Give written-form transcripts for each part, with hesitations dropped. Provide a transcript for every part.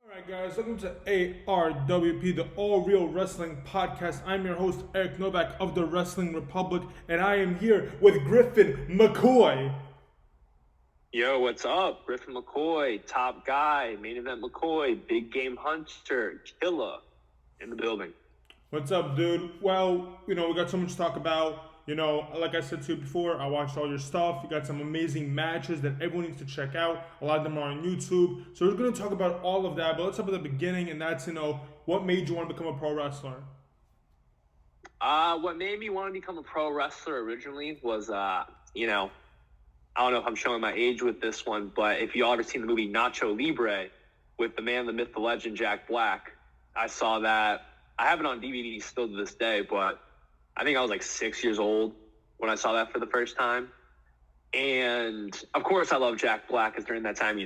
Alright guys, welcome to ARWP, the All Real Wrestling Podcast. I'm your host, Eric Novak of the Wrestling Republic, and I am here with Griffin McCoy. Yo, what's up? Griffin McCoy, top guy, main event McCoy, big game hunter, killer in the building. What's up, dude? Well, we got so much to talk about. Like I said to you before, I watched all your stuff. You got some amazing matches that everyone needs to check out. A lot of them are on YouTube. So we're going to talk about all of that. But let's start at the beginning, and that's, what made you want to become a pro wrestler? What made me want to become a pro wrestler originally was, I don't know if I'm showing my age with this one, but if you all ever seen the movie Nacho Libre with the man, the myth, the legend, Jack Black, I saw that. I have it on DVD still to this day, but I think I was like 6 years old when I saw that for the first time. And of course I love Jack Black because during that time,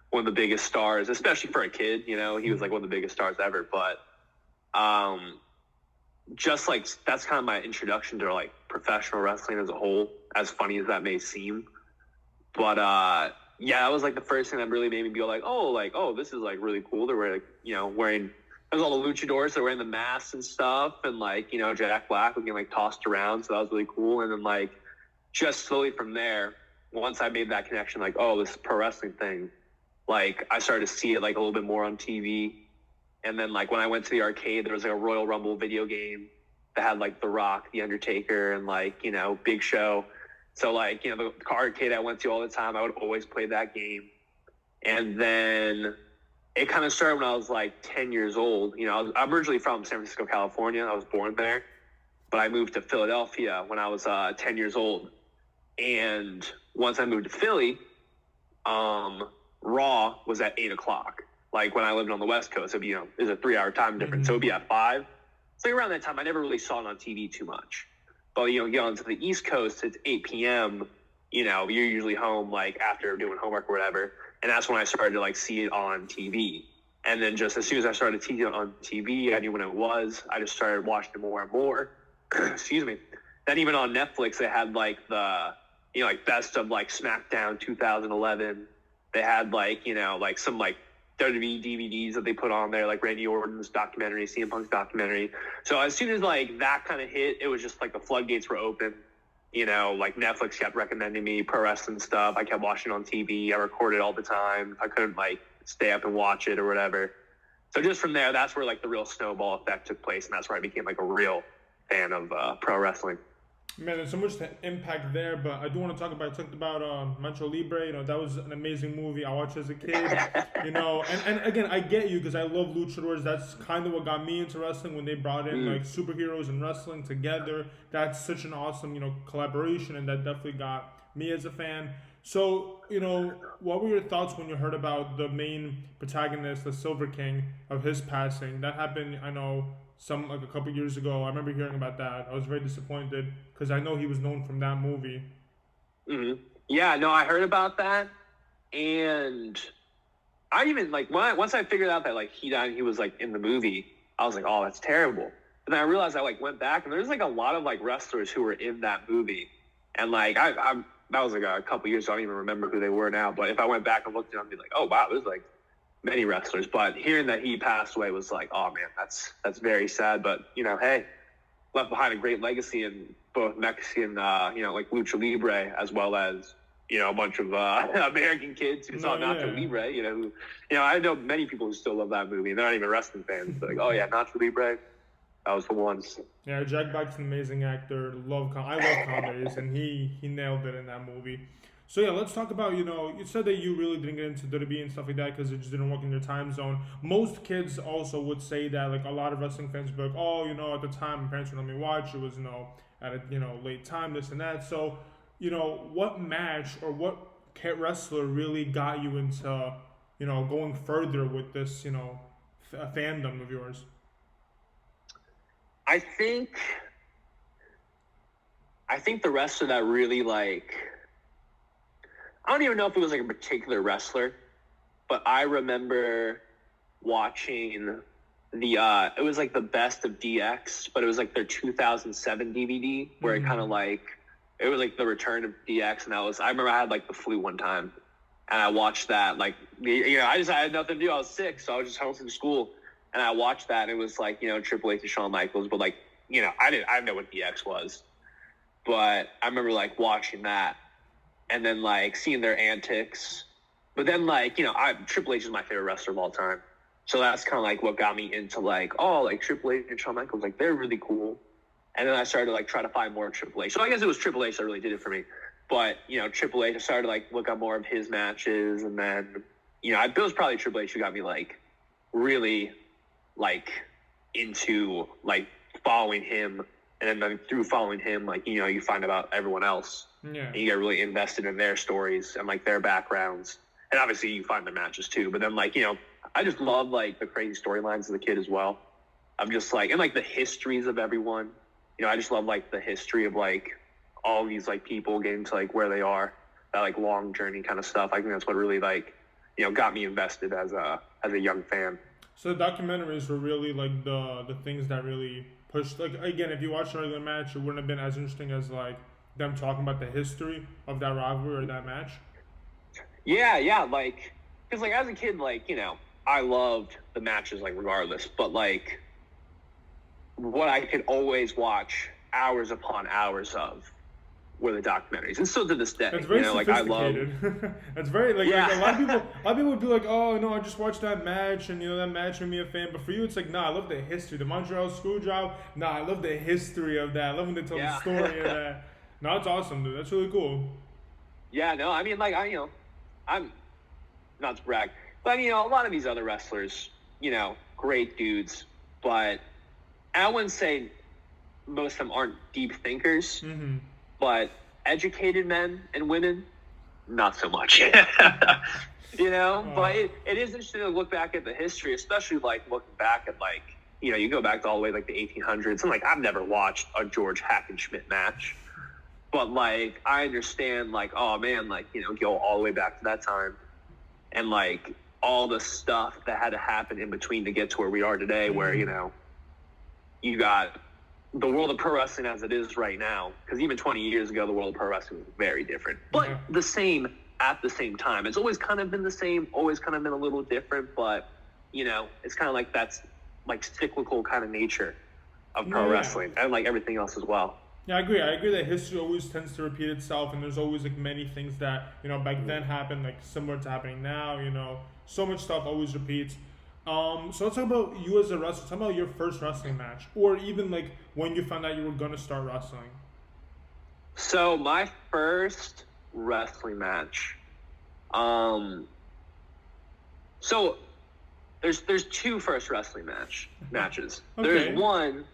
one of the biggest stars, especially for a kid, he was like one of the biggest stars ever. But just like that's kind of my introduction to like professional wrestling as a whole, as funny as that may seem. But that was like the first thing that really made me be like, oh, this is like really cool. They're wearing there's all the luchadors that were wearing the masks and stuff, and Jack Black was getting like tossed around, so that was really cool. And then just slowly from there, once I made that connection, this pro wrestling thing, I started to see it like a little bit more on TV. And then when I went to the arcade, there was like a Royal Rumble video game that had like The Rock, The Undertaker, and Big Show. So the arcade I went to all the time, I would always play that game. And then it kind of started when I was 10 years old. I'm originally from San Francisco, California. I was born there, but I moved to Philadelphia when I was 10 years old. And once I moved to Philly, Raw was at 8 o'clock. When I lived on the West Coast, it'd be, there's a 3-hour time difference. So it'd be at 5. So around that time, I never really saw it on TV too much. But, get onto the East Coast, it's 8 p.m., you're usually home, after doing homework or whatever. And that's when I started to, see it on TV. And then just as soon as I started seeing it on TV, I knew when it was. I just started watching it more and more. Excuse me. Then even on Netflix, they had, the, best of, SmackDown 2011. They had, some, WWE DVDs that they put on there, like Randy Orton's documentary, CM Punk's documentary. So as soon as, that kind of hit, it was just, the floodgates were open. Netflix kept recommending me pro wrestling stuff. I kept watching it on TV. I recorded all the time. I couldn't stay up and watch it or whatever. So just from there, that's where the real snowball effect took place, and that's where I became a real fan of pro wrestling. Man, there's so much impact there, but I do want to talk about Nacho Libre. That was an amazing movie. I watched it as a kid. And again, I get you because I love luchadors. That's kind of what got me into wrestling when they brought in superheroes and wrestling together. That's such an awesome collaboration, and that definitely got me as a fan. So what were your thoughts when you heard about the main protagonist, the Silver King, of his passing? That happened, I know, a couple years ago. I remember hearing about that. I was very disappointed because I know he was known from that movie. Mm-hmm. Yeah, no, I heard about that, and I even once I figured out that he died and he was in the movie, I was like, oh, that's terrible. And then I realized I went back and there's a lot of wrestlers who were in that movie, and I that was a couple years ago. I don't even remember who they were now, but if I went back and looked at them, I'd be like, oh wow, there's many wrestlers. But hearing that he passed away was oh man, that's very sad. But hey, left behind a great legacy in both Mexican lucha libre, as well as a bunch of American kids who saw Nacho Libre. Who I know many people who still love that movie, and they're not even wrestling fans. But oh yeah, Nacho Libre, that was the ones. Yeah, Jack Black's an amazing actor. I love comedies, and he nailed it in that movie. So yeah, let's talk about, you said that you really didn't get into WWE and stuff like that because it just didn't work in your time zone. Most kids also would say that, a lot of wrestling fans would be like, oh, at the time my parents would let me watch, it was, at a, late time, this and that. So, what match or what wrestler really got you into, going further with this, fandom of yours? I think the wrestler that really I don't even know if it was a particular wrestler, but I remember watching it was the best of DX, but it was their 2007 DVD where it kind of it was the return of DX, and I remember I had the flu one time, and I watched that. Like, I had nothing to do. I was sick, so I was just home from school, and I watched that, and it was like, Triple H and Shawn Michaels, but like, I didn't know what DX was, but I remember like watching that, and then like seeing their antics, but then like, Triple H is my favorite wrestler of all time, so that's kind of like what got me into like, oh, like Triple H and Shawn Michaels, like they're really cool, and then I started to like try to find more Triple H. So I guess it was Triple H that really did it for me. But, Triple H, I started to, like, look up more of his matches. And then, it was probably Triple H who got me, like, really, like, into, like, following him. And then through following him, like, you find about everyone else. Yeah. And you get really invested in their stories and, like, their backgrounds. And obviously you find their matches, too. But then, like, I just love, like, the crazy storylines as a kid as well. I'm just, like, and, like, the histories of everyone. I just love, like, the history of, like, all these like people getting to like where they are, that like long journey kind of stuff. I think that's what really like, got me invested as a young fan. So the documentaries were really like the things that really pushed. Like again, if you watched a regular match, it wouldn't have been as interesting as like them talking about the history of that rivalry or that match. Yeah, like because like as a kid, like I loved the matches like regardless, but like what I could always watch hours upon hours of were the documentaries, and still to this day. It's very sophisticated. Like I love. It's very like, yeah. Like, a lot of people would be like, oh no, I just watched that match, and that match made me a fan. But for you, it's like, nah, I love the history. The Montreal Screwjob. Nah, I love the history of that. I love when they tell the story of that. No, it's awesome, dude. That's really cool. Yeah, no, I mean, like I'm not to brag, but a lot of these other wrestlers, great dudes, but I wouldn't say most of them aren't deep thinkers. Mm-hmm. But educated men and women, not so much. But it is interesting to look back at the history, especially like looking back at like, you go back to all the way like the 1800s, and like I've never watched a George Hackenschmidt match, but like I understand like, oh man, like go all the way back to that time, and like all the stuff that had to happen in between to get to where we are today, where you got the world of pro wrestling as it is right now, because even 20 years ago, the world of pro wrestling was very different, but the same at the same time. It's always kind of been the same, always kind of been a little different, but, it's kind of like that's like cyclical kind of nature of pro wrestling and like everything else as well. Yeah, I agree. I agree that history always tends to repeat itself, and there's always like many things that, back then happened, like similar to happening now, so much stuff always repeats. So let's talk about you as a wrestler. Talk about your first wrestling match, or even like when you found out you were gonna start wrestling. So my first wrestling match, so there's two first wrestling matches. Okay. There's one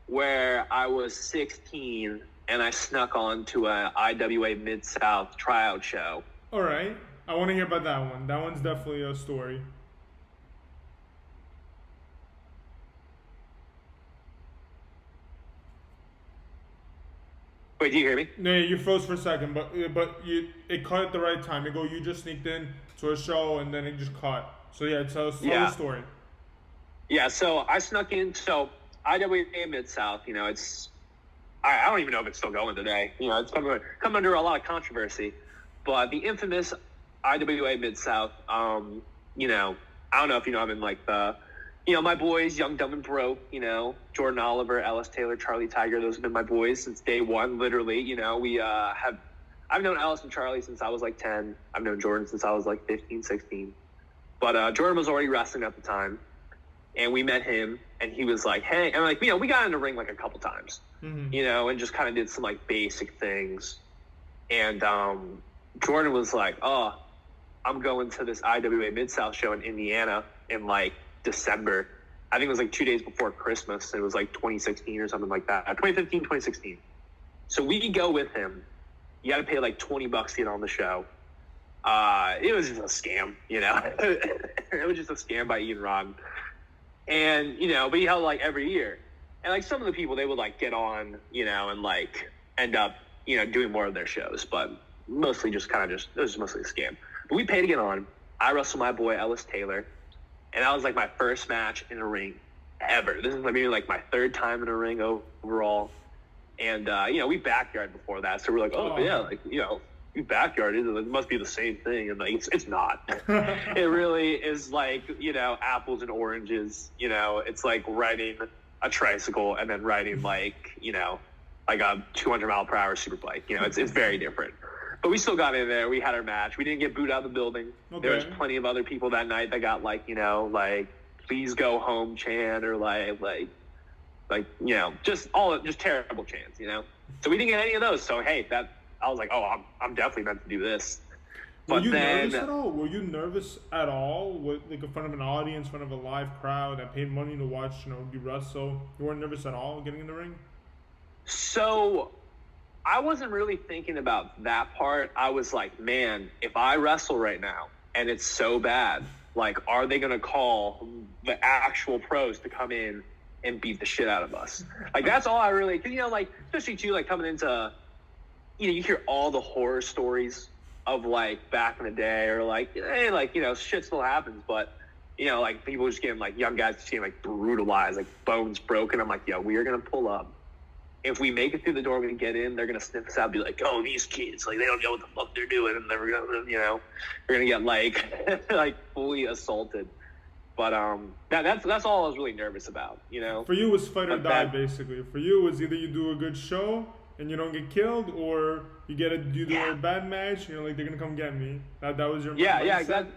where I was 16 and I snuck on to a IWA Mid-South tryout show. All right, I want to hear about that one. That one's definitely a story. Wait, do you hear me? No, you froze for a second, but it caught at the right time. You just sneaked in to a show and then it just caught. So yeah, tell the story. Yeah, so I snuck in. So IWA Mid-South, it's I don't even know if it's still going today. It's come under a lot of controversy, but the infamous IWA Mid-South. I don't know if I'm in like the. My boys, Young, Dumb, and Broke, Jordan Oliver, Ellis Taylor, Charlie Tiger, those have been my boys since day one, literally. I've known Ellis and Charlie since I was like 10. I've known Jordan since I was like 15, 16. But Jordan was already wrestling at the time, and we met him, and he was like, hey, and like, we got in the ring like a couple times, and just kind of did some like basic things. And Jordan was like, oh, I'm going to this IWA Mid-South show in Indiana in like December. I think it was like 2 days before Christmas. It was like 2016 or something like that. 2015, 2016. So we go with him. You got to pay like $20 to get on the show. It was just a scam, It was just a scam by Ian Rodden. And, but he held like every year. And like some of the people, they would like get on, and like end up, doing more of their shows. But mostly it was mostly a scam. But we paid to get on. I wrestled my boy Ellis Taylor. And that was like my first match in a ring ever. This is maybe like my third time in a ring overall. And, we backyard before that. So we're like, oh yeah, like, backyard, it must be the same thing. And like, it's not. It really is like, you know, apples and oranges. You know, it's like riding a tricycle and then riding like, you know, like a 200-mile-per-hour super bike. You know, it's very different. But we still got in there. We had our match. We didn't get booed out of the building. Okay. There was plenty of other people that night that got like, you know, like, please go home chant, or like, you know, just terrible chants, you know? So we didn't get any of those. So, hey, I was like, oh, I'm definitely meant to do this. Were you nervous at all? Were you nervous at all? Like in front of an audience, in front of a live crowd that paid money to watch, you know, you wrestle? You weren't nervous at all getting in the ring? So I wasn't really thinking about that part. I was like, man, if I wrestle right now and it's so bad, like, are they going to call the actual pros to come in and beat the shit out of us? Like, that's all I really, cause, you know, like, especially too, like coming into, you know, you hear all the horror stories of like back in the day, or like, hey, like, you know, shit still happens, but, you know, like people just getting like, young guys just getting like brutalized, like bones broken. I'm like, yo, we are going to pull up. If we make it through the door, we get in, they're going to sniff us out and be like, oh, these kids, like, they don't know what the fuck they're doing. And they're going to, you know, we're going to get like, like fully assaulted. But that's all I was really nervous about, you know. For you, it was fight or die, basically. For you, it was either you do a good show and you don't get killed, or you do a bad match, you know, like, they're going to come get me. That was your mindset?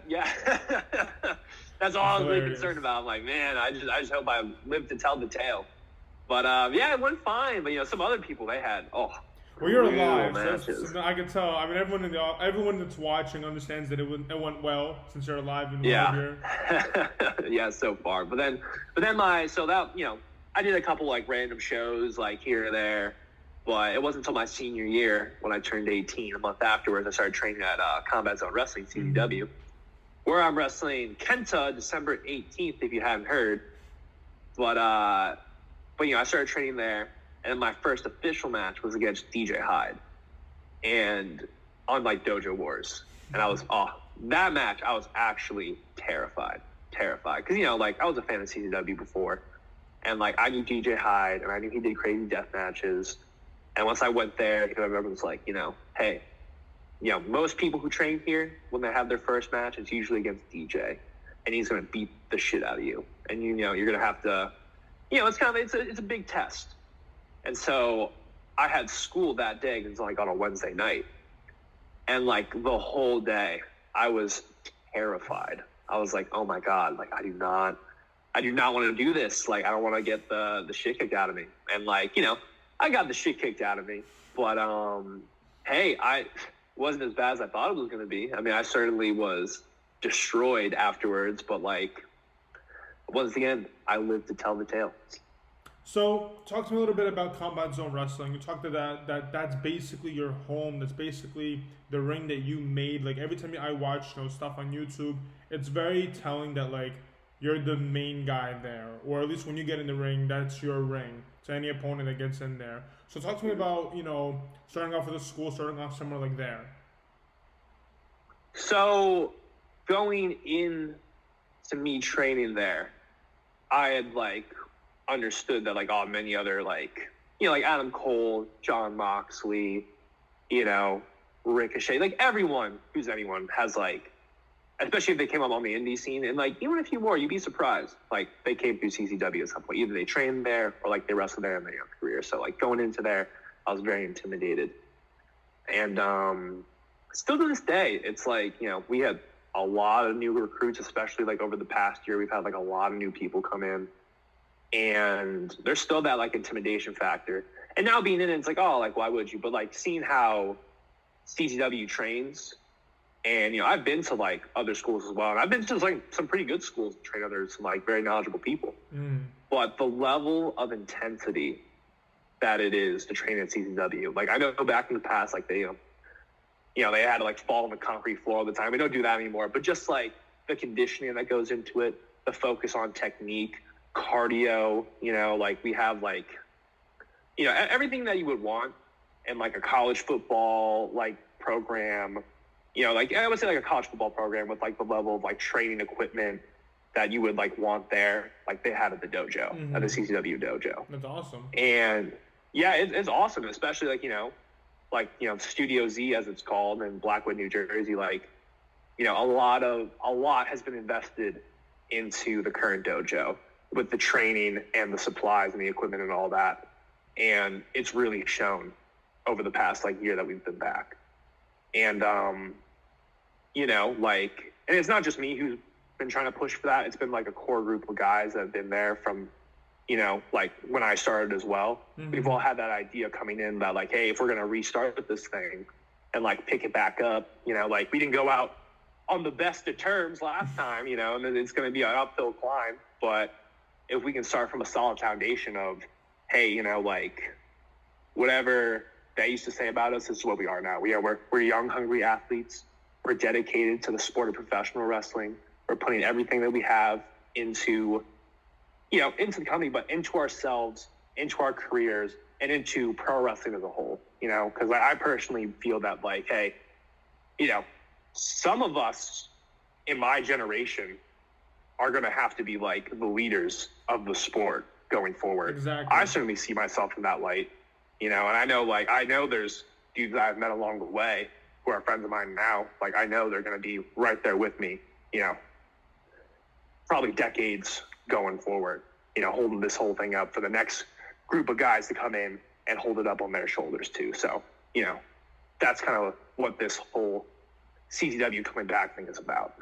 That's all I was really concerned about. I'm like, man, I just hope I live to tell the tale. But, yeah, it went fine. But, you know, some other people, they had, well, you're alive. So I can tell. I mean, everyone that's watching understands that it went well, since you're alive and here. Yeah, so far. But then you know, I did a couple, like, random shows, like, here or there. But it wasn't until my senior year, when I turned 18, a month afterwards, I started training at Combat Zone Wrestling, CZW, where I'm wrestling Kenta December 18th, if you haven't heard. But you know, I started training there, and my first official match was against DJ Hyde, and on like Dojo Wars. And I was, that match, I was actually terrified, because, you know, like, I was a fan of CZW before, and like, I knew DJ Hyde, and I knew he did crazy death matches. And once I went there, you know, everyone was like, you know, hey, you know, most people who train here, when they have their first match, it's usually against DJ, and he's going to beat the shit out of you, and you know, you're going to have to. You know, it's a big test. And so I had school that day, because like on a Wednesday night. And like the whole day I was terrified. I was like, oh my God, like I do not want to do this. Like, I don't want to get the shit kicked out of me. And like, you know, I got the shit kicked out of me, but hey, I wasn't as bad as I thought it was going to be. I mean, I certainly was destroyed afterwards, but like, once again, I live to tell the tale. So, talk to me a little bit about Combat Zone Wrestling. You talked to that's basically your home. That's basically the ring that you made. Like, every time I watch, you know, stuff on YouTube, it's very telling that, like, you're the main guy there. Or at least when you get in the ring, that's your ring to any opponent that gets in there. So, talk to me about, you know, starting off with a school, starting off somewhere like there. So, going in to me training there, I had like understood that like many other, like, you know, like Adam Cole, John Moxley, you know, Ricochet, like everyone who's anyone has like, especially if they came up on the indie scene, and like even a few more, you'd be surprised. Like they came through CZW at some point. Either they trained there or like they wrestled there in their young career. So like going into there, I was very intimidated. And still to this day, it's like, you know, we had a lot of new recruits, especially like over the past year. We've had like a lot of new people come in, and there's still that like intimidation factor. And now being in it, it's like, oh, like, why would you? But like seeing how CZW trains, and, you know, I've been to like other schools as well. And I've been to like some pretty good schools to train under some like very knowledgeable people. But the level of intensity that it is to train at CZW, like I know back in the past, like they, you know, they had to like fall on the concrete floor all the time. We don't do that anymore. But just like the conditioning that goes into it, the focus on technique, cardio, you know, like we have like, you know, everything that you would want in like a college football like program, you know, like I would say like a college football program with like the level of like training equipment that you would like want there, like they had at the dojo, at the CZW dojo. That's awesome. And yeah, it's awesome, especially like, you know, like, Studio Z, as it's called, in Blackwood, New Jersey, like, a lot has been invested into the current dojo with the training and the supplies and the equipment and all that. And it's really shown over the past like year that we've been back. And, and it's not just me who's been trying to push for that. It's been like a core group of guys that have been there from, like when I started as well. Mm-hmm. We've all had that idea coming in that like, hey, if we're going to restart this thing and like pick it back up, like we didn't go out on the best of terms last time, and then it's going to be an uphill climb. But if we can start from a solid foundation of, hey, like whatever they used to say about us, this is what we are now. We're young, hungry athletes. We're dedicated to the sport of professional wrestling. We're putting everything that we have into the company, but into ourselves, into our careers, and into pro wrestling as a whole, because I personally feel that like, hey, some of us in my generation are going to have to be like the leaders of the sport going forward. Exactly. I certainly see myself in that light, and I know there's dudes that I've met along the way who are friends of mine now. Like, I know they're going to be right there with me, probably decades going forward, holding this whole thing up for the next group of guys to come in and hold it up on their shoulders too. So, that's kind of what this whole CZW coming back thing is about.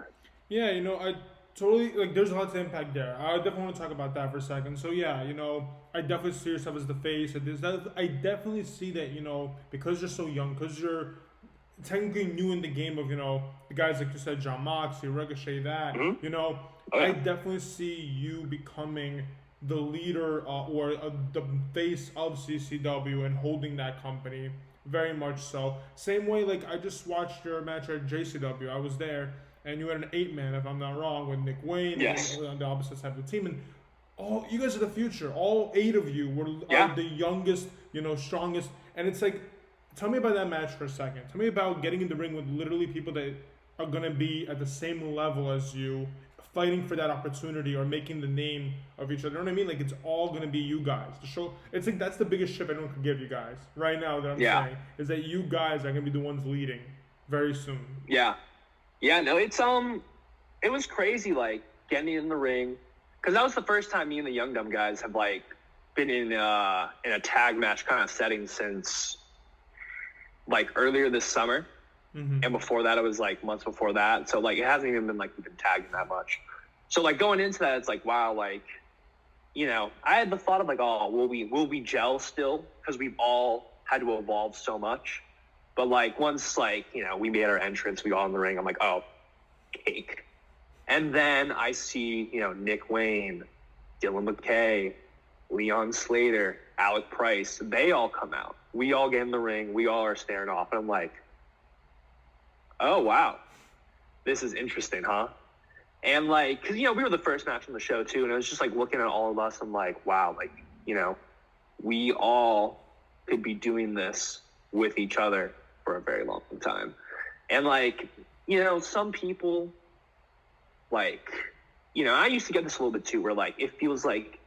Yeah, I totally, like, there's a lot to impact there. I definitely want to talk about that for a second. So, yeah, I definitely see yourself as the face of this. I definitely see that, because you're so young, because you're technically new in the game of, the guys like you said, John Moxley, Ricochet, that, I definitely see you becoming the leader or the face of CCW and holding that company very much so. Same way, like, I just watched your match at JCW. I was there, and you had an 8-man, if I'm not wrong, with Nick Wayne and on the opposite side of the team. And all you guys are the future. All 8 of you are the youngest, strongest. And it's like, tell me about that match for a second. Tell me about getting in the ring with literally people that are going to be at the same level as you, fighting for that opportunity or making the name of each other. You know what I mean? Like, it's all going to be you guys. The show, it's like that's the biggest ship anyone can give you guys right now that I'm saying, is that you guys are going to be the ones leading very soon. Yeah. Yeah, no, it was crazy, like, getting in the ring. Because that was the first time me and the Young Dumb guys have, like, been in a tag match kind of setting since, like, earlier this summer. Mm-hmm. And before that, it was like months before that. So like, it hasn't even been like we've been tagging that much. So like going into that, it's like, wow, like, I had the thought of like, oh, will we gel still? Because we've all had to evolve so much. But like once like, we made our entrance, we got in the ring, I'm like, oh, cake. And then I see, Nick Wayne, Dylan McKay, Leon Slater, Alec Price, they all come out. We all get in the ring. We all are staring off. And I'm like, oh, wow, this is interesting, huh? And, like, because, we were the first match on the show, too, and I was just, like, looking at all of us, I'm like, wow, like, we all could be doing this with each other for a very long time. And, like, some people, like, I used to get this a little bit, too, where, like, it feels like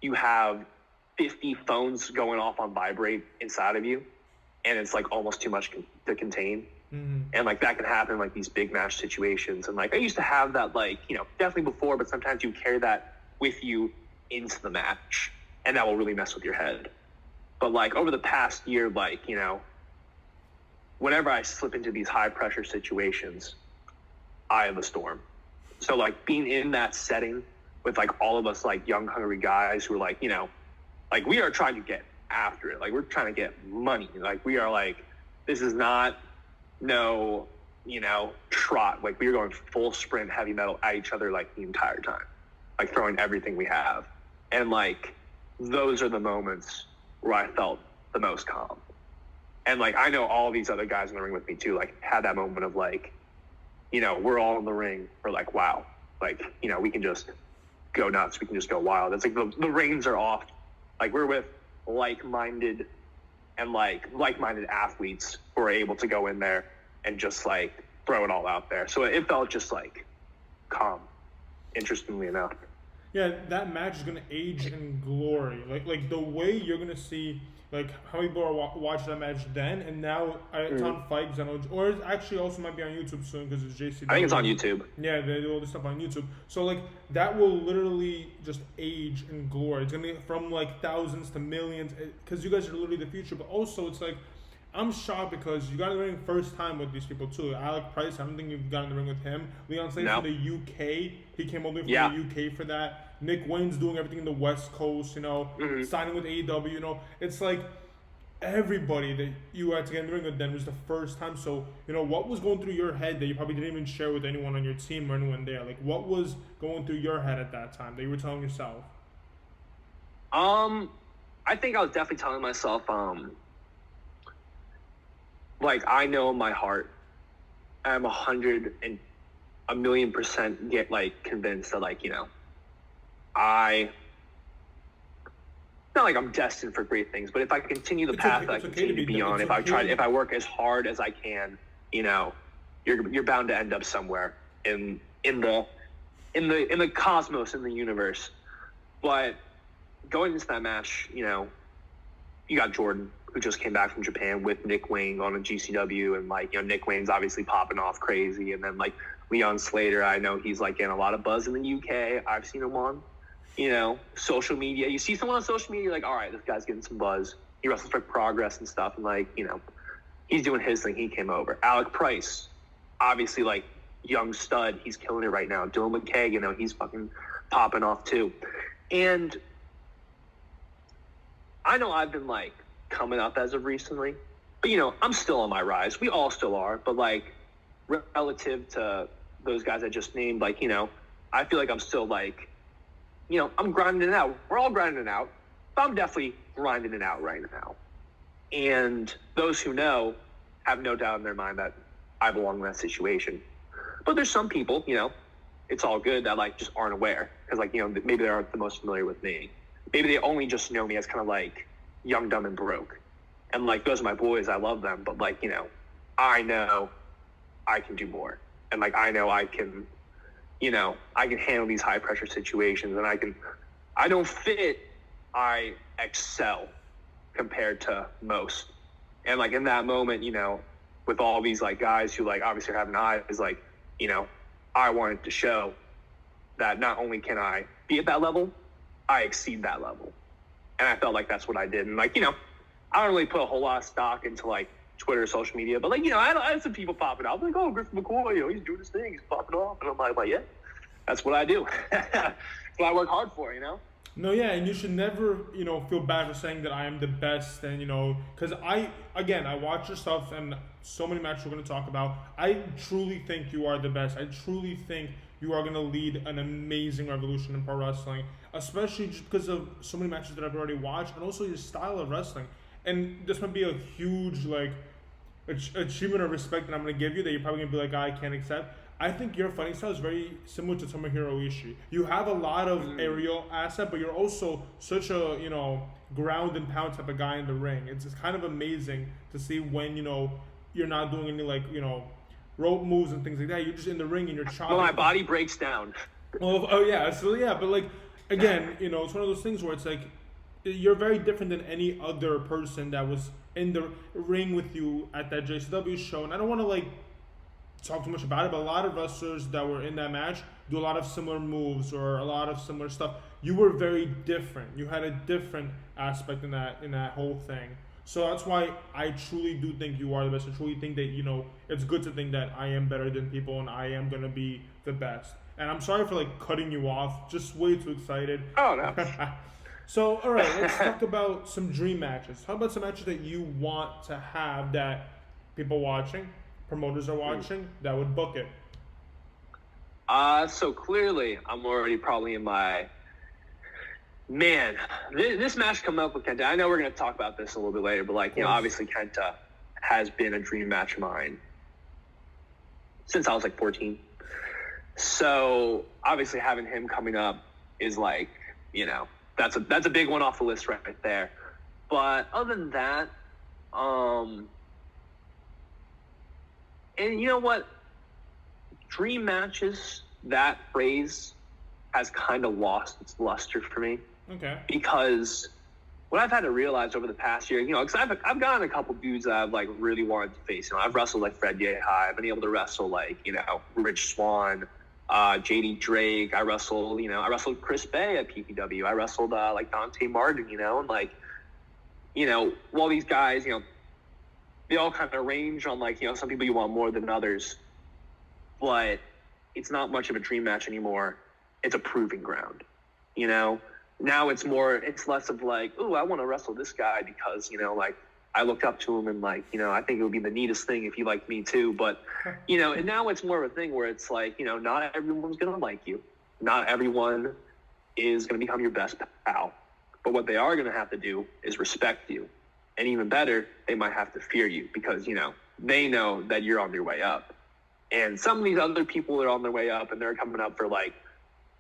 you have 50 phones going off on vibrate inside of you, and it's, like, almost too much to contain. Mm-hmm. And like that can happen in like these big match situations. And like I used to have that, like, definitely before, but sometimes you carry that with you into the match and that will really mess with your head. But like over the past year, like, whenever I slip into these high pressure situations, I am the storm. So like being in that setting with like all of us like young, hungry guys who are like, like we are trying to get after it. Like we're trying to get money. Like we are like, this is not no, trot. Like we were going full sprint heavy metal at each other like the entire time, like throwing everything we have. And like those are the moments where I felt the most calm. And like I know all these other guys in the ring with me too, like had that moment of like, we're all in the ring. We're like, wow, like, we can just go nuts. We can just go wild. It's like the reins are off. Like we're with like-minded athletes who are able to go in there and just like throw it all out there. So it felt just like calm, interestingly enough. Yeah, that match is gonna age in glory. Like the way you're gonna see Like, how many people are watching that match then, and now it's on Fight, or it actually also might be on YouTube soon because it's JCW. I think it's on YouTube. Yeah, they do all this stuff on YouTube. So, like, that will literally just age in glory. It's going to be from, like, thousands to millions, because you guys are literally the future. But also, it's like, I'm shocked because you got in the ring first time with these people, too. Alec Price, I don't think you've got in the ring with him. Leon Slater from the UK. He came all the way from the UK for that. Nick Wayne's doing everything in the West Coast, you know, signing with AEW, you know. It's like everybody that you had to get in the ring with then was the first time. So, you know, what was going through your head that you probably didn't even share with anyone on your team or anyone there? Like, what was going through your head at that time that you were telling yourself? I think I was definitely telling myself, like, I know in my heart, I'm 1,000,000% get, like, convinced that, like, you know, not like I'm destined for great things, but if I continue the path that I continue to be on, if I work as hard as I can, you know, you're bound to end up somewhere in the cosmos, in the universe. But going into that match, you know, you got Jordan, who just came back from Japan with Nick Wayne on a GCW, and, like, you know, Nick Wayne's obviously popping off crazy, and then, like, Leon Slater, I know he's, like, getting a lot of buzz in the UK. I've seen him on, you know, social media. You see someone on social media, like, all right, this guy's getting some buzz. He wrestles for Progress and stuff, and, like, you know, he's doing his thing. He came over. Alec Price, obviously, like, young stud. He's killing it right now. Dylan McKay, you know, he's fucking popping off too. And I know I've been, like, coming up as of recently, but, you know, I'm still on my rise. We all still are, but, like, relative to those guys I just named, like, you know, I feel like I'm still, like, you know, I'm grinding it out. We're all grinding it out, but I'm definitely grinding it out right now. And those who know have no doubt in their mind that I belong in that situation. But there's some people, you know, it's all good, that, like, just aren't aware, because, like, you know, maybe they aren't the most familiar with me. Maybe they only just know me as kind of, like, young, dumb, and broke. And, like, those are my boys. I love them. But, like, you know I can do more. And, like, I know I can, you know, I can handle these high-pressure situations. And I don't fit, I excel compared to most. And, like, in that moment, you know, with all these, like, guys who, like, obviously are having eyes, like, you know, I wanted to show that not only can I be at that level, I exceed that level. And I felt like that's what I did. And, like, you know, I don't really put a whole lot of stock into, like, Twitter, social media. But, like, you know, I had some people popping up. Like, oh, Griffin McCoy, you know, he's doing his thing. He's popping off. And I'm like, yeah, that's what I do. That's what I work hard for, you know? No, yeah, and you should never, you know, feel bad for saying that I am the best. And, you know, because I watch your stuff and so many matches we're going to talk about. I truly think you are the best. I truly think you are going to lead an amazing revolution in pro wrestling, especially just because of so many matches that I've already watched, and also your style of wrestling. And this might be a huge, like, achievement or respect that I'm going to give you that you're probably going to be like, I can't accept. I think your fighting style is very similar to Tomohiro Ishii. You have a lot of aerial asset, but you're also such a, you know, ground and pound type of guy in the ring. It's kind of amazing to see when, you know, you're not doing any, like, you know, rope moves and things like that. You're just in the ring and you're chopping. Well, my body breaks down. Well, oh yeah, so yeah, but, like, again, you know, it's one of those things where it's like you're very different than any other person that was in the ring with you at that JCW show. And I don't want to, like, talk too much about it, but a lot of wrestlers that were in that match do a lot of similar moves or a lot of similar stuff. You were very different. You had a different aspect in that whole thing. So that's why I truly do think you are the best. I truly think that, you know, it's good to think that I am better than people and I am going to be the best. And I'm sorry for, like, cutting you off. Just way too excited. Oh, no. So, all right, let's talk about some dream matches. How about some matches that you want to have that people watching, promoters are watching, that would book it? So clearly, I'm already probably in my... Man, this match coming up with Kenta, I know we're going to talk about this a little bit later, but, like, you know, obviously Kenta has been a dream match of mine since I was, like, 14. So, obviously, having him coming up is, like, you know, that's a big one off the list right there. But other than that, and you know what? Dream matches, that phrase has kind of lost its luster for me. Okay. Because what I've had to realize over the past year, because I've gotten a couple dudes that I've like really wanted to face. I've wrestled like Fred Yehi. I've been able to wrestle like Rich Swann, JD Drake. I wrestled Chris Bay at PPW. I wrestled like Dante Martin. And like while these guys they all kind of range on like some people you want more than others, but it's not much of a dream match anymore. It's a proving ground. Now it's less of like, oh, I want to wrestle this guy because, like I looked up to him and like, I think it would be the neatest thing if he liked me too. But, and now it's more of a thing where it's like, not everyone's going to like you. Not everyone is going to become your best pal. But what they are going to have to do is respect you. And even better, they might have to fear you because, they know that you're on your way up. And some of these other people are on their way up and they're coming up for like,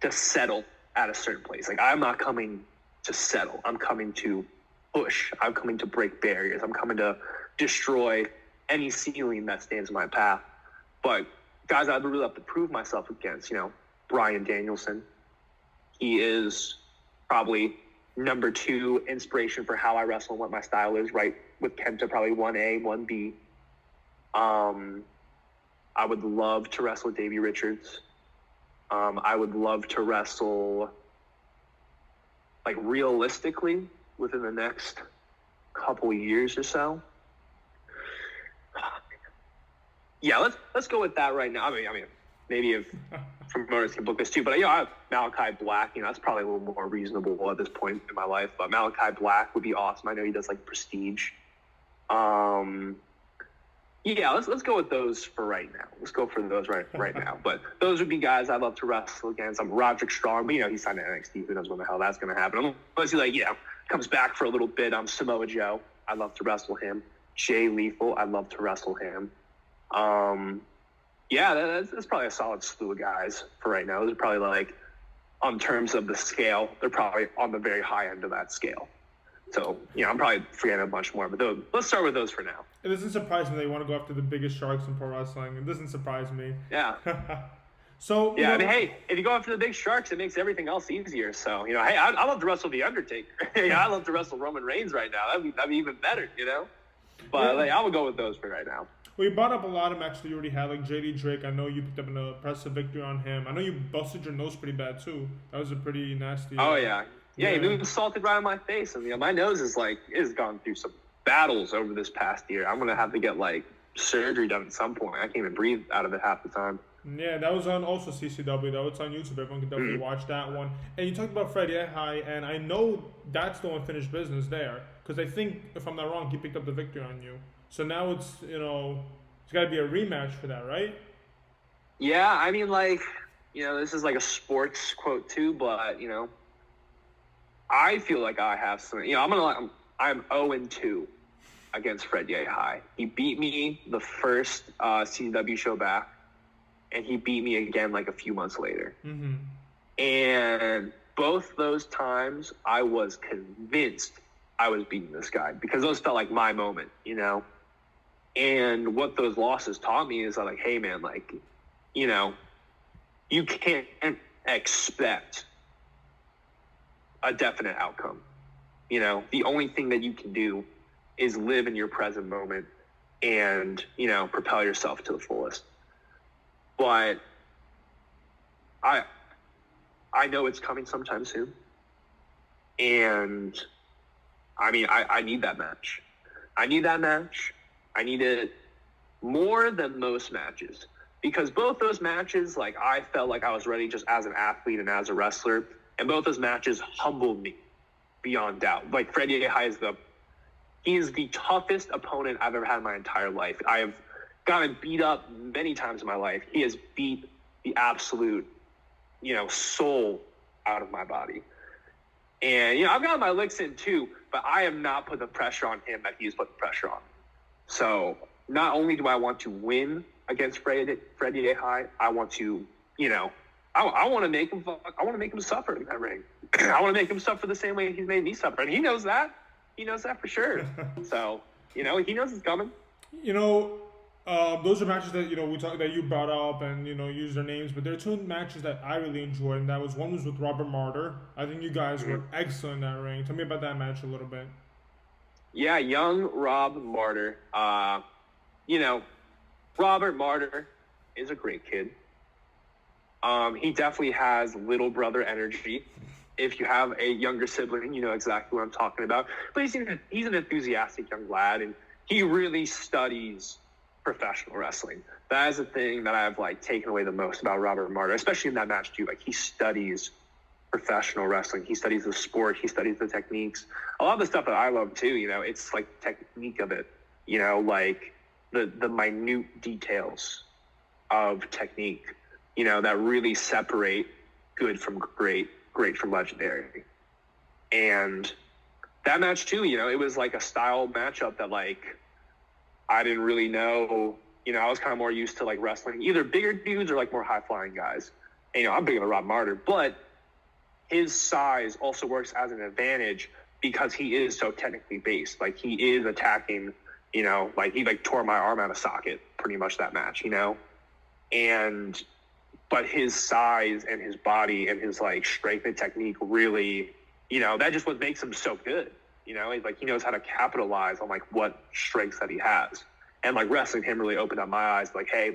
to settle at a certain place. Like, I'm not coming to settle. I'm coming to push. I'm coming to break barriers. I'm coming to destroy any ceiling that stands in my path. But guys I'd really have to prove myself against, Bryan Danielson. He is probably number 2 inspiration for how I wrestle and what my style is, right? With Kenta, probably 1A, 1B. I would love to wrestle Davey Richards. I would love to wrestle, like, realistically within the next couple years or so. Yeah, let's go with that right now. I mean, maybe if promoters can book this too, but I have Malachi Black. That's probably a little more reasonable at this point in my life. But Malachi Black would be awesome. I know he does like Prestige. Yeah, let's go with those for right now. Let's go for those right now. But those would be guys I'd love to wrestle against. I'm Roderick Strong, but he's signed to NXT. Who knows when the hell that's going to happen? Unless he comes back for a little bit. Samoa Joe. I'd love to wrestle him. Jay Lethal. I'd love to wrestle him. Yeah, that's probably a solid slew of guys for right now. Those are probably like, on terms of the scale, they're probably on the very high end of that scale. So, I'm probably forgetting a bunch more, but let's start with those for now. It doesn't surprise me they want to go after the biggest sharks in pro wrestling. It doesn't surprise me. Yeah. So, yeah, I mean, hey, if you go after the big sharks, it makes everything else easier. So, hey, I'd love to wrestle The Undertaker. I'd love to wrestle Roman Reigns right now. That'd be even better, But I would go with those for right now. Well, you brought up a lot of matches that you already had, like JD Drake. I know you picked up an impressive victory on him. I know you busted your nose pretty bad, too. That was a pretty nasty... Oh, yeah. Yeah, he moved salted right on my face. And my nose is has gone through some battles over this past year. I'm gonna have to get surgery done at some point. I can't even breathe out of it half the time. Yeah, that was on also CZW though. It's on YouTube. Everyone can definitely watch that one. And you talked about Fred Yehi, and I know that's the unfinished business there because I think, if I'm not wrong, he picked up the victory on you. So now it's it's got to be a rematch for that, right? Yeah, I mean this is like a sports quote too, but I feel like I have some. I'm 0-2 against Fred Yehi. He beat me the first CZW show back, and he beat me again a few months later. Mm-hmm. And both those times, I was convinced I was beating this guy because those felt like my moment, And what those losses taught me is hey man, you can't expect a definite outcome. The only thing that you can do is live in your present moment and, propel yourself to the fullest. But I know it's coming sometime soon. And I mean, I need that match. I need it more than most matches because both those matches, I felt like I was ready just as an athlete and as a wrestler. And both those matches humbled me beyond doubt. Fred Yehi is the toughest opponent I've ever had in my entire life. I have gotten beat up many times in my life. He has beat the absolute, soul out of my body. And, I've gotten my licks in too, but I have not put the pressure on him that he has put the pressure on. So not only do I want to win against Fred Yehi, I want to, I want to make him. I want to make him suffer in that ring. I want to make him suffer the same way he's made me suffer, and he knows that. He knows that for sure. So, he knows it's coming. Those are matches that that you brought up and used their names, but there are two matches that I really enjoyed, and that was one was with Robert Martyr. I think you guys were excellent in that ring. Tell me about that match a little bit. Yeah, young Rob Martyr. Robert Martyr is a great kid. He definitely has little brother energy. If you have a younger sibling, you know exactly what I'm talking about. But he's an enthusiastic young lad, and he really studies professional wrestling. That is the thing that I've taken away the most about Robert Martyr, especially in that match too. He studies professional wrestling. He studies the sport. He studies the techniques. A lot of the stuff that I love too, it's technique of it. The minute details of technique, that really separate good from great from legendary. And that match too, it was a style matchup that I didn't really know. I was kind of more used to wrestling either bigger dudes or more high flying guys. And, I'm bigger than Rob Martyr, but his size also works as an advantage because he is so technically based. He is attacking, he tore my arm out of socket pretty much that match, but his size and his body and his strength and technique really, that just what makes him so good. He knows how to capitalize on what strengths that he has. And wrestling him really opened up my eyes. Hey,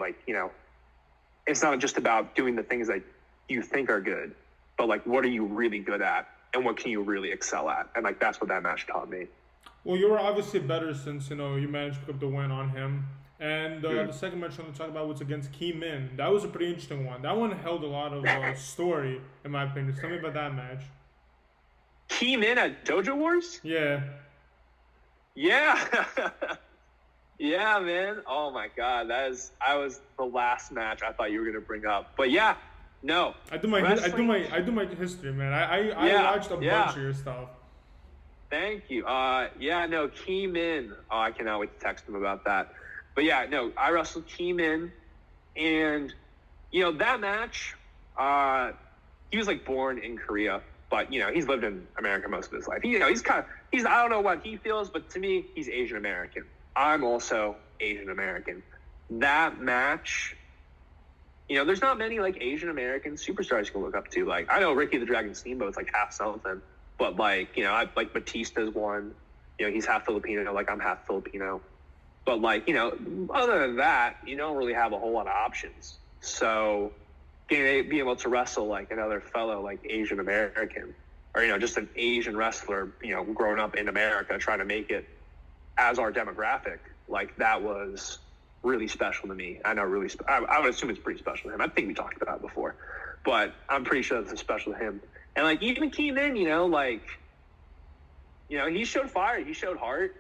it's not just about doing the things that you think are good, but what are you really good at and what can you really excel at? And that's what that match taught me. Well, you were obviously better since you managed to pick up the win on him. And the second match I want to talk about was against Ki Min. That was a pretty interesting one. That one held a lot of story, in my opinion. Tell me about that match. Ki Min at Dojo Wars? Yeah. Yeah. Yeah, man. Oh my God. I was the last match I thought you were gonna bring up. But yeah, no. I do my history, man. I watched a bunch of your stuff. Thank you. No, Ki Min. Oh, I cannot wait to text him about that. But yeah, no, I wrestled Ki Min, and that match, he was born in Korea, but he's lived in America most of his life. He's I don't know what he feels, but to me, he's Asian American. I'm also Asian American. That match, there's not many Asian American superstars you can look up to. I know Ricky the Dragon Steamboat's half something, but Batista's one. He's half Filipino, I'm half Filipino. But other than that, you don't really have a whole lot of options. So being able to wrestle another fellow Asian American, or just an Asian wrestler, growing up in America trying to make it as our demographic, that was really special to me. I know I would assume it's pretty special to him. I think we talked about it before, but I'm pretty sure it's special to him. And even Ki Min, he showed fire, he showed heart.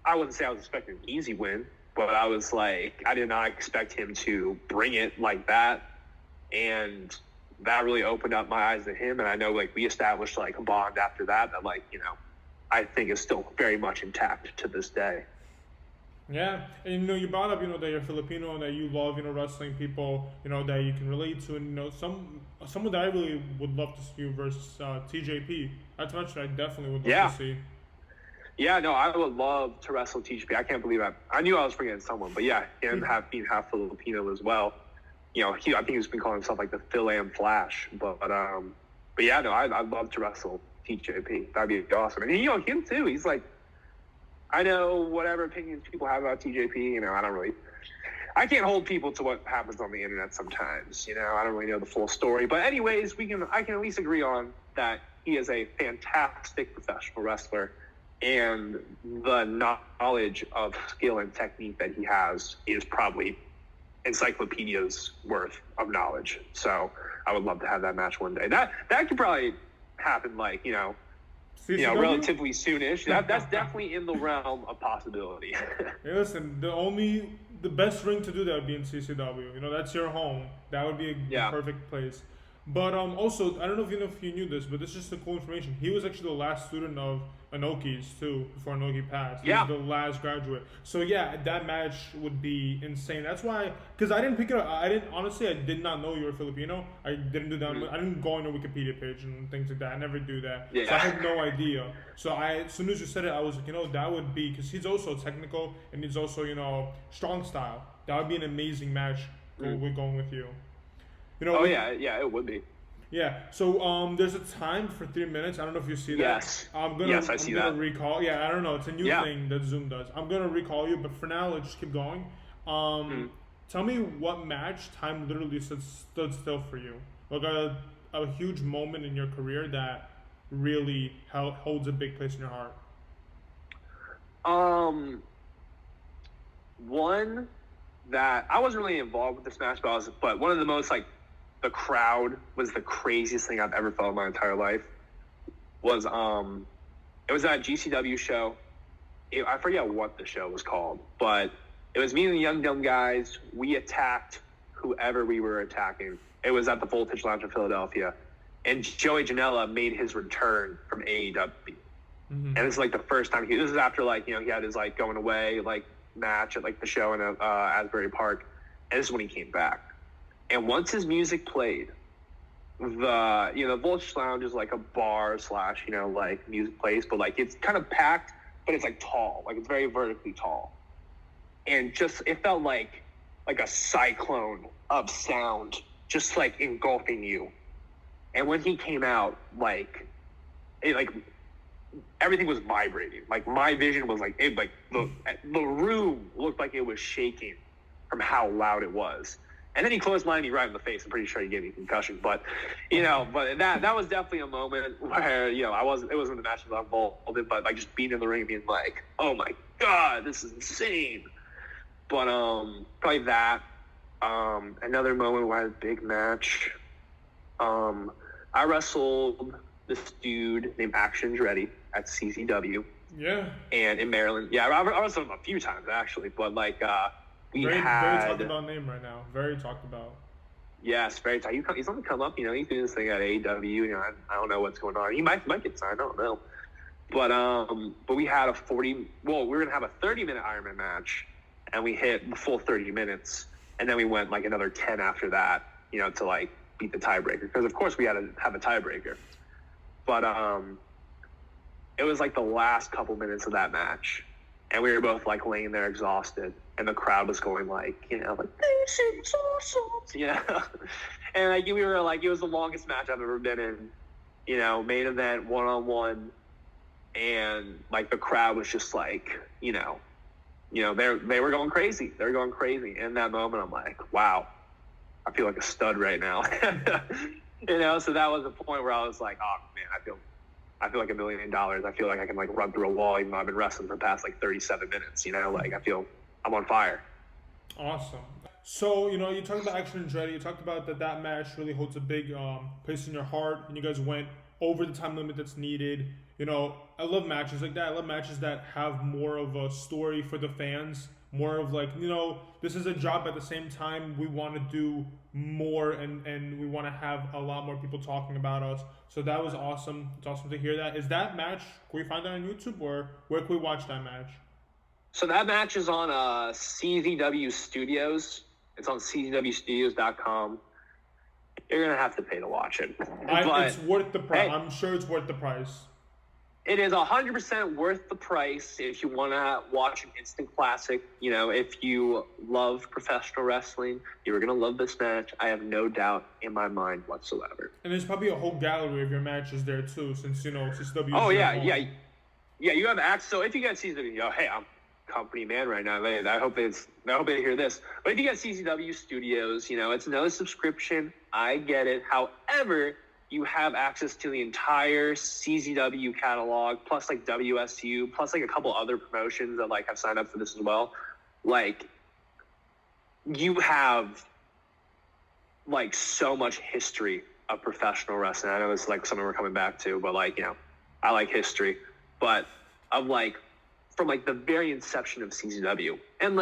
I wouldn't say I was expecting an easy win, but I was I did not expect him to bring it like that. And that really opened up my eyes to him. And I know we established a bond after that I think is still very much intact to this day. Yeah, and you brought up that you're Filipino and that you love wrestling people that you can relate to, and someone that I really would love to see you versus TJP. That's a match that I definitely would love to see. Yeah, no, I would love to wrestle TJP. I can't believe I knew I was forgetting someone, but yeah, him being half Filipino as well. I think he's been calling himself the Phil Am Flash, but yeah, no, I'd love to wrestle TJP. That'd be awesome. And him too. He's I know whatever opinions people have about TJP. I can't hold people to what happens on the internet sometimes. I don't really know the full story. But anyways, I can at least agree on that he is a fantastic professional wrestler. And the knowledge of skill and technique that he has is probably encyclopedia's worth of knowledge. So I would love to have that match one day. That could probably happen relatively soonish. That's definitely in the realm of possibility. Hey, listen, the best ring to do that would be in CZW. That's your home. That would be a perfect place. But also, I don't know if you knew this, but this is just the cool information. He was actually the last student of Inoki's too, before Inoki passed. He Yeah. was the last graduate. So yeah, that match would be insane. That's why, because I didn't pick it up. I did not know you were Filipino. I didn't do that. I didn't go on your Wikipedia page and things like that. I never do that. Yeah. So I had no idea. So as soon as you said it, I was like, that would be, because he's also technical and he's also, strong style. That would be an amazing match. We're going with you. Oh yeah, it would be. Yeah. So there's a time for 3 minutes. I don't know if you see that. Yes. Yes, I see that. Recall. Yeah, I don't know. It's a new thing that Zoom does. I'm gonna recall you, but for now, let's just keep going. Tell me what match time literally stood still for you. Like a huge moment in your career that really holds a big place in your heart. One that I wasn't really involved with this match, but one of the most the crowd was the craziest thing I've ever felt in my entire life. Was it was that GCW show. I forget what the show was called, but it was me and the Young Dumb Guys. We attacked whoever we were attacking. It was at the Voltage Lounge in Philadelphia, and Joey Janela made his return from AEW. And this is the first time this is after he had his going away match at the show in Asbury Park, and this is when he came back. And once his music played, the Voltage Lounge is a bar / music place, but it's kind of packed, but it's tall, it's very vertically tall, and just it felt like a cyclone of sound just engulfing you. And when he came out, everything was vibrating. My vision was the room looked like it was shaking from how loud it was. And then he clotheslined me right in the face. I'm pretty sure he gave me a concussion. But but that was definitely a moment where it wasn't the match I was involved in, but just being in the ring and being oh my god, this is insane. But probably that. Another moment where I had a big match. I wrestled this dude named Action Andretti at CZW. Yeah. And in Maryland. Yeah, I wrestled him a few times actually, but very talked about name right now. Very talked about. Yes, very talked. He's on the come up. He's doing this thing at AEW. I don't know what's going on. He might get signed. I don't know. But we had we were gonna have a 30-minute Ironman match, and we hit the full 30 minutes, and then we went another 10 after that. To beat the tiebreaker, because of course we had to have a tiebreaker. But it was the last couple minutes of that match, and we were both laying there exhausted, and the crowd was going this is awesome, and we were it was the longest match I've ever been in, main event 1-on-1, and the crowd was just they were going crazy. They were going crazy. In that moment, I'm wow, I feel like a stud right now. So that was the point where I was oh man, I feel like $1 million. I feel like I can run through a wall, even though I've been wrestling for the past 37 minutes. I feel I'm on fire. Awesome. So you talked about Action Andretti. You talked about that match really holds a big place in your heart, and you guys went over the time limit that's needed. I love matches like that. I love matches that have more of a story for the fans. More of this is a job. At the same time, we want to do more, and we want to have a lot more people talking about us. So that was awesome. It's awesome to hear that. Is that match, can we find that on YouTube, or where can we watch that match? So that match is on CZW Studios. It's on CZWstudios.com. You're going to have to pay to watch it. It's worth the price. I'm sure it's worth the price. It is 100% worth the price if you want to watch an instant classic. If you love professional wrestling, you're going to love this match. I have no doubt in my mind whatsoever. And there's probably a whole gallery of your matches there too, since CZW. Oh yeah. You have access. So if you get CZW, hey, I'm company man right now. I hope they hear this. But if you get CZW Studios, it's another subscription. I get it. However, you have access to the entire CZW catalog, plus WSU, plus a couple other promotions that have signed up for this as well. You have so much history of professional wrestling. I know this is something we're coming back to, but I like history. But of from the very inception of CZW. And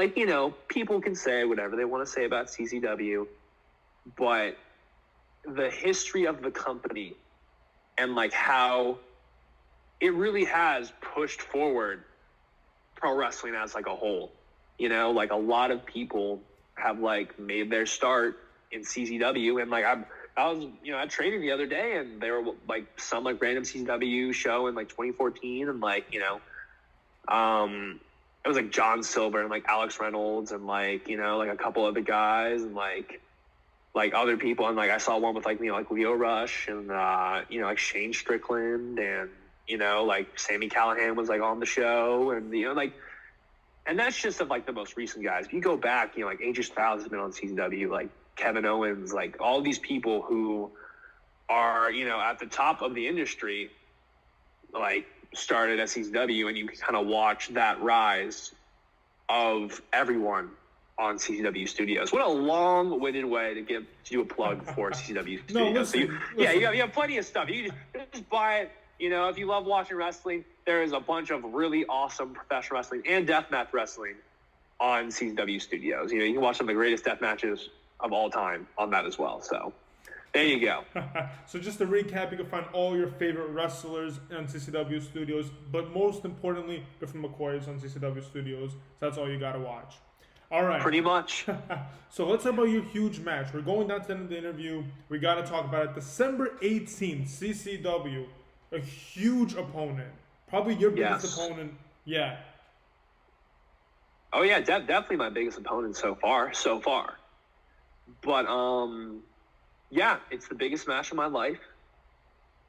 people can say whatever they want to say about CZW, but the history of the company and like how it really has pushed forward pro wrestling as like a whole. You know, like a lot of people have like made their start in CZW, and like I was, you know, at training the other day, and there were like some like random CZW show in like 2014, and like, you know, it was like John Silver and like Alex Reynolds and like, you know, like a couple other guys and like other people, and like I saw one with like, you know, like Leo Rush and you know, like Shane Strickland, and you know, like Sammy Callahan was like on the show, and you know, like, and that's just of like the most recent guys. If you go back, you know, like AJ Styles has been on CZW, like Kevin Owens, like all these people who are, you know, at the top of the industry, like started at CZW, and you can kind of watch that rise of everyone on CZW Studios. What a long-winded way to do a plug for CZW Studios. No, listen, so yeah, you have plenty of stuff. You just buy it. You know, if you love watching wrestling, there is a bunch of really awesome professional wrestling and deathmatch wrestling on CZW Studios. You know, you can watch some of the greatest death matches of all time on that as well. So there you go. So just to recap, you can find all your favorite wrestlers on CCW Studios, but most importantly, Griffin McCoy is on CCW Studios. So that's all you got to watch. All right. Pretty much. So let's talk about your huge match. We're going down to the end of the interview. We got to talk about it. December 18th, CCW, a huge opponent. Probably your biggest opponent. Yeah. Oh, yeah, definitely my biggest opponent so far. But, yeah, it's the biggest match of my life.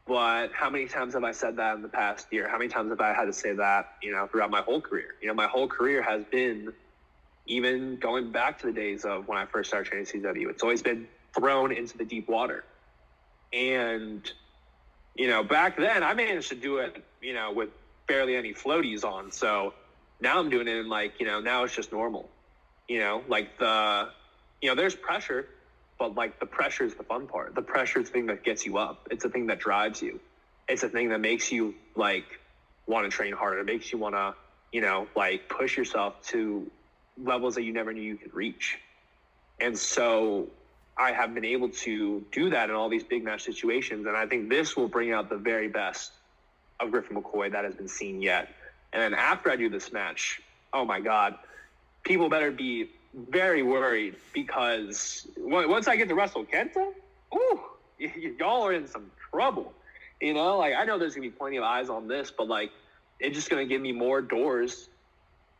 But how many times have I said that in the past year? How many times have I had to say that, you know, throughout my whole career? You know, my whole career has been, even going back to the days of when I first started training CW, it's always been thrown into the deep water. And, you know, back then I managed to do it, you know, with barely any floaties on. So now I'm doing it in like, you know, now it's just normal. You know, like you know, there's pressure, but like the pressure is the fun part. The pressure is the thing that gets you up. It's the thing that drives you. It's the thing that makes you like want to train harder. It makes you want to, you know, like push yourself to levels that you never knew you could reach. And so I have been able to do that in all these big match situations. And I think this will bring out the very best of Griffin McCoy that has been seen yet. And then after I do this match, oh my God, people better be very worried, because once I get to wrestle Kenta, y'all are in some trouble. You know, like I know there's gonna be plenty of eyes on this, but like it's just gonna give me more doors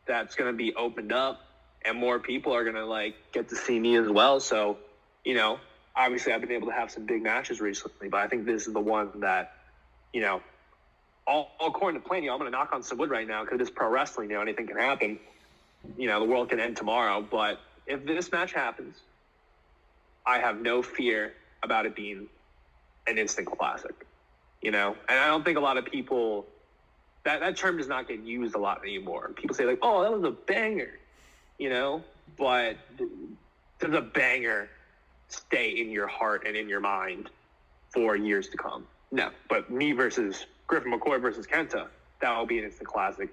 that's gonna be opened up, and more people are gonna like get to see me as well. So, you know, obviously I've been able to have some big matches recently, but I think this is the one that, you know, all according to plan, you know, I'm gonna knock on some wood right now because it's pro wrestling. You know, anything can happen. You know, the world can end tomorrow, but if this match happens, I have no fear about it being an instant classic, you know? And I don't think a lot of people, that term does not get used a lot anymore. People say like, oh, that was a banger, you know? But does a banger stay in your heart and in your mind for years to come? No, but me versus Griffin McCoy versus Kenta, that will be an instant classic.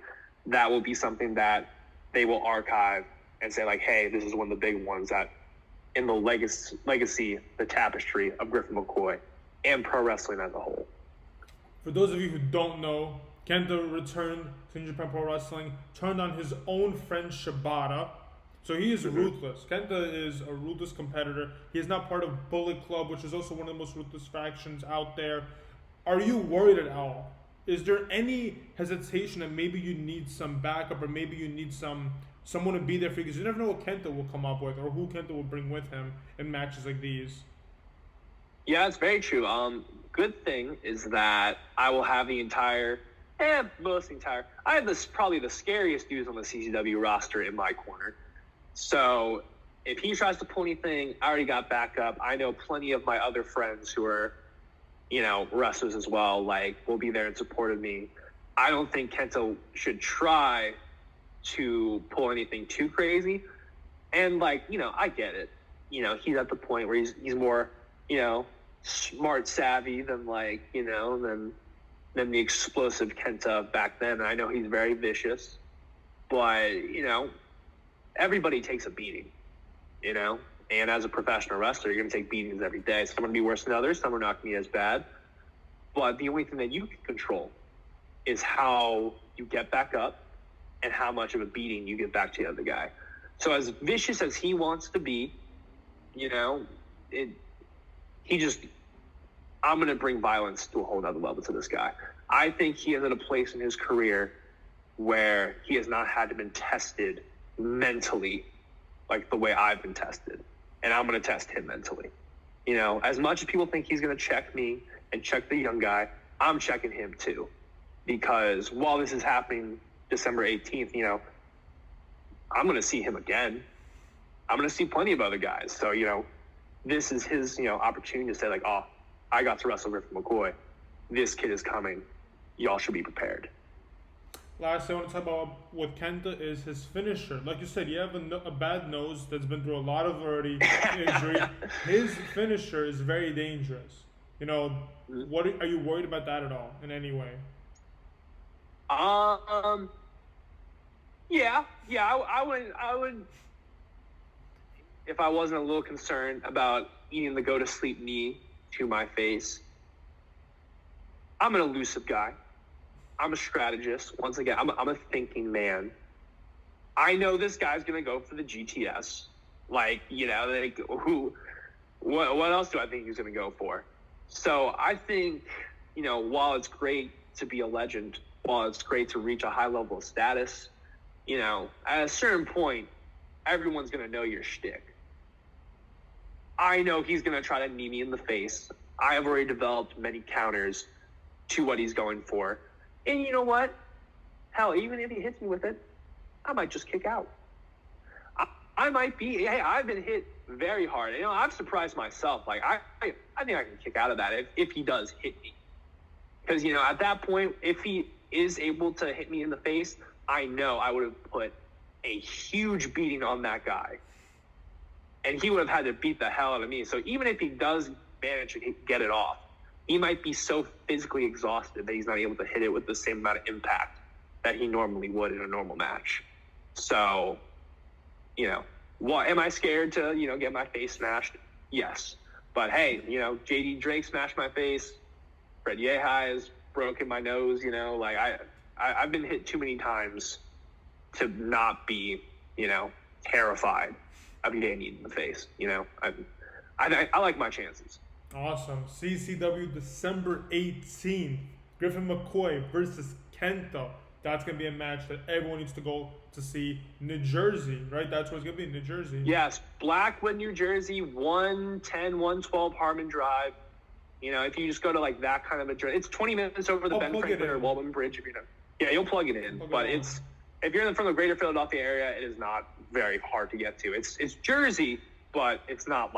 That will be something that they will archive and say like, hey, this is one of the big ones that in the legacy, the tapestry of Griffin McCoy and pro wrestling as a whole. For those of you who don't know, Kenta returned to New Japan Pro Wrestling, turned on his own friend Shibata. So he is ruthless. Kenta is a ruthless competitor. He is not part of Bullet Club, which is also one of the most ruthless factions out there. Are you worried at all? Is there any hesitation that maybe you need some backup, or maybe you need someone to be there for you? Because you never know what Kenta will come up with or who Kenta will bring with him in matches like these. Yeah, it's very true. Good thing is that I will have the entire, I have probably the scariest dudes on the CZW roster in my corner. So if he tries to pull anything, I already got backup. I know plenty of my other friends who are, you know, wrestlers as well, like, will be there in support of me. I don't think Kenta should try to pull anything too crazy. And, like, you know, I get it. You know, he's at the point where he's more, you know, smart, savvy than, like, you know, than the explosive Kenta back then. And I know he's very vicious. But, you know, everybody takes a beating, you know? And as a professional wrestler, you're going to take beatings every day. Some are going to be worse than others. Some are not going to be as bad. But the only thing that you can control is how you get back up and how much of a beating you get back to the other guy. So as vicious as he wants to be, I'm going to bring violence to a whole nother level to this guy. I think he is at a place in his career where he has not had to been tested mentally like the way I've been tested. And I'm going to test him mentally. As much as people think he's going to check me and check the young guy, I'm checking him too. Because while this is happening December 18th, I'm going to see him again. I'm going to see plenty of other guys. So, this is his, opportunity to say like, oh, I got to wrestle Griffin McCoy. This kid is coming. Y'all should be prepared. Last thing I want to talk about with Kenta is his finisher. Like you said, you have a bad nose that's been through a lot of already injury. His finisher is very dangerous. What are you worried about that at all in any way? Yeah, I would. If I wasn't a little concerned about eating the go to sleep knee to my face, I'm an elusive guy. I'm a strategist. Once again, I'm a thinking man. I know this guy's gonna go for the GTS. What else do I think he's gonna go for? So I think, while it's great to be a legend, while it's great to reach a high level of status, at a certain point, everyone's gonna know your shtick. I know he's gonna try to knee me in the face. I have already developed many counters to what he's going for. And you know what? Hell, even if he hits me with it, I might just kick out. I might be, hey, I've been hit very hard. I've surprised myself. Like, I think I can kick out of that if he does hit me. Because, at that point, if he is able to hit me in the face, I know I would have put a huge beating on that guy. And he would have had to beat the hell out of me. So even if he does manage to get it off, he might be so physically exhausted that he's not able to hit it with the same amount of impact that he normally would in a normal match. So, am I scared to, get my face smashed? Yes. But hey, JD Drake smashed my face. Fred Yehi has broken my nose, I've been hit too many times to not be, terrified of getting hit in the face. I like my chances. Awesome. CZW December 18th. Griffin McCoy versus Kenta. That's going to be a match that everyone needs to go to see. New Jersey, right? That's where it's going to be, New Jersey. Yes. Blackwood, New Jersey, 110, 112 Harmon Drive. If you just go to like that kind of a drive, it's 20 minutes over the Ben Franklin or Walden Bridge. Yeah, you'll plug it in. If you're from the greater Philadelphia area, it is not very hard to get to. It's Jersey, but it's not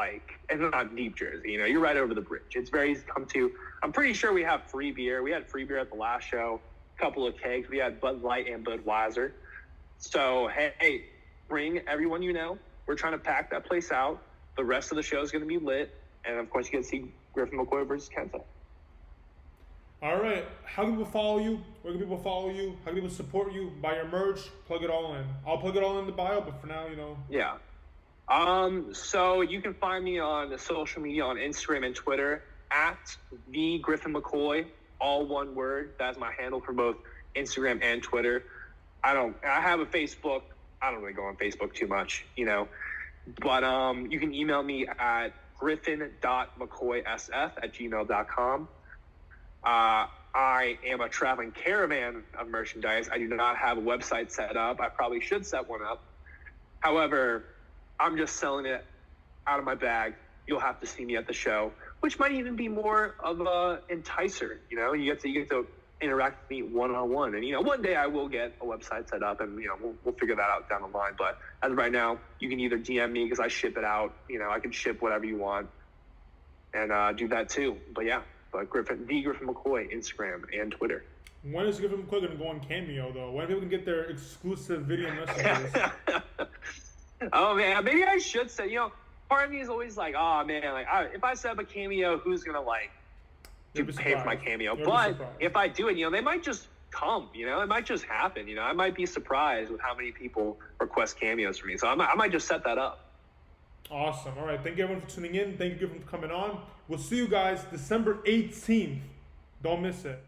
deep Jersey. You're right over the bridge. It's very easy to come to. I'm pretty sure we have free beer. We had free beer at the last show, a couple of kegs. We had Bud Light and Budweiser. So, hey, bring everyone you know. We're trying to pack that place out. The rest of the show is going to be lit. And, of course, you get to see Griffin McCoy versus Kenta. All right. How can people follow you? Where can people follow you? How can people support you? Buy your merch? Plug it all in. I'll plug it all in the bio, but for now, Yeah. So you can find me on the social media on Instagram and Twitter at the Griffin McCoy, all one word. That's my handle for both Instagram and Twitter. I have a Facebook. I don't really go on Facebook too much, but you can email me at griffin.mccoysf@gmail.com. I am a traveling caravan of merchandise. I do not have a website set up. I probably should set one up. However, I'm just selling it out of my bag. You'll have to see me at the show, which might even be more of a enticer. You get to interact with me one-on-one. And, one day I will get a website set up and, we'll figure that out down the line. But as of right now, you can either DM me because I ship it out. I can ship whatever you want and do that too. But yeah, Griffin McCoy, Instagram and Twitter. When is Griffin McCoy going to go on Cameo, though? When people can get their exclusive video messages? Oh, man, maybe I should say, part of me is always like, oh, man, if I set up a Cameo, who's going to, pay for my Cameo? But if I do it, they might just come, it might just happen, I might be surprised with how many people request cameos from me. So I might just set that up. Awesome. All right. Thank you everyone for tuning in. Thank you for coming on. We'll see you guys December 18th. Don't miss it.